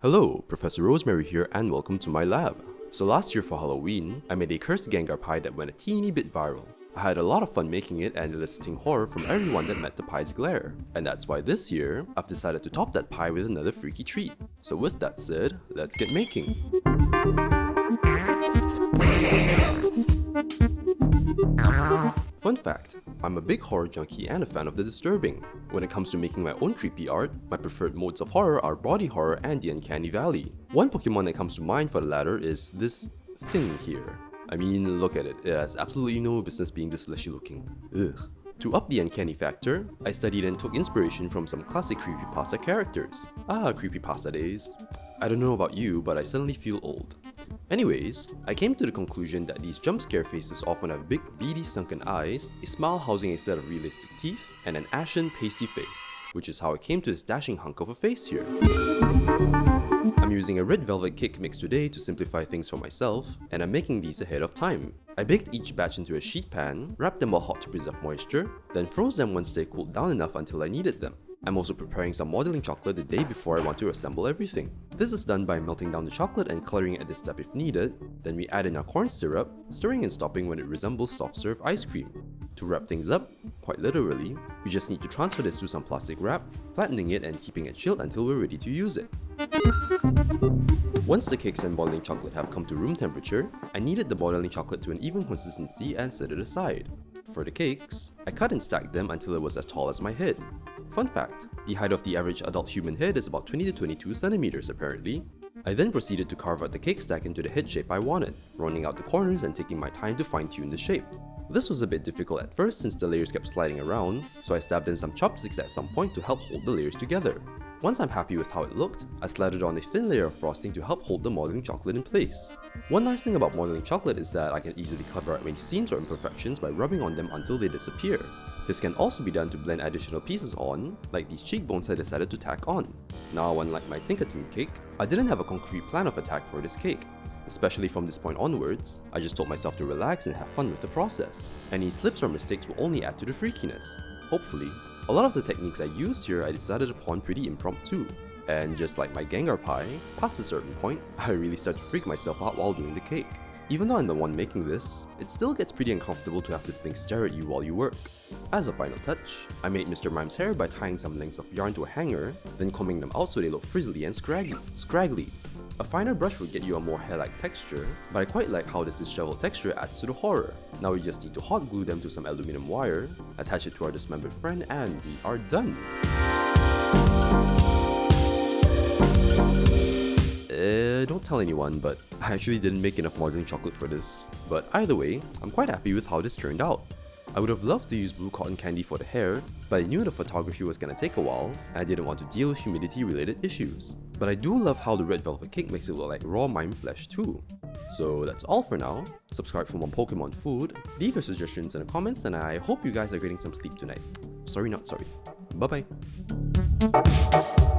Hello, Professor Rosemary here and welcome to my lab. So last year for Halloween, I made a cursed Gengar pie that went a teeny bit viral. I had a lot of fun making it and eliciting horror from everyone that met the pie's glare. And that's why this year, I've decided to top that pie with another freaky treat. So with that said, let's get making. Fun fact, I'm a big horror junkie and a fan of the disturbing. When it comes to making my own creepy art, my preferred modes of horror are body horror and the uncanny valley. One Pokemon that comes to mind for the latter is this thing here. I mean, look at it, it has absolutely no business being this fleshy looking. Ugh. To up the uncanny factor, I studied and took inspiration from some classic creepypasta characters. Creepypasta days. I don't know about you, but I suddenly feel old. Anyways, I came to the conclusion that these jump scare faces often have big, beady sunken eyes, a smile housing a set of realistic teeth, and an ashen, pasty face, which is how I came to this dashing hunk of a face here. I'm using a red velvet cake mix today to simplify things for myself, and I'm making these ahead of time. I baked each batch into a sheet pan, wrapped them while hot to preserve moisture, then froze them once they cooled down enough until I needed them. I'm also preparing some modeling chocolate the day before I want to assemble everything. This is done by melting down the chocolate and coloring it at this step if needed, then we add in our corn syrup, stirring and stopping when it resembles soft serve ice cream. To wrap things up, quite literally, we just need to transfer this to some plastic wrap, flattening it and keeping it chilled until we're ready to use it. Once the cakes and boiling chocolate have come to room temperature, I kneaded the boiling chocolate to an even consistency and set it aside. For the cakes, I cut and stacked them until it was as tall as my head. Fun fact, the height of the average adult human head is about 20 to 22 centimeters apparently. I then proceeded to carve out the cake stack into the head shape I wanted, rounding out the corners and taking my time to fine-tune the shape. This was a bit difficult at first since the layers kept sliding around, so I stabbed in some chopsticks at some point to help hold the layers together. Once I'm happy with how it looked, I slathered on a thin layer of frosting to help hold the modeling chocolate in place. One nice thing about modeling chocolate is that I can easily cover up any seams or imperfections by rubbing on them until they disappear. This can also be done to blend additional pieces on, like these cheekbones I decided to tack on. Now, unlike my Tinkaton cake, I didn't have a concrete plan of attack for this cake. Especially from this point onwards, I just told myself to relax and have fun with the process. Any slips or mistakes will only add to the freakiness. Hopefully. A lot of the techniques I used here I decided upon pretty impromptu. And just like my Gengar pie, past a certain point, I really start to freak myself out while doing the cake. Even though I'm the one making this, it still gets pretty uncomfortable to have this thing stare at you while you work. As a final touch, I made Mr. Mime's hair by tying some lengths of yarn to a hanger, then combing them out so they look frizzly and scraggly. A finer brush would get you a more hair-like texture, but I quite like how this disheveled texture adds to the horror. Now we just need to hot glue them to some aluminum wire, attach it to our dismembered friend, and we are done! Don't tell anyone, but I actually didn't make enough modeling chocolate for this. But either way, I'm quite happy with how this turned out. I would have loved to use blue cotton candy for the hair, but I knew the photography was gonna take a while, and I didn't want to deal with humidity related issues. But I do love how the red velvet cake makes it look like raw mime flesh too. So that's all for now. Subscribe for more Pokemon food, leave your suggestions in the comments, and I hope you guys are getting some sleep tonight. Sorry not sorry. Bye bye.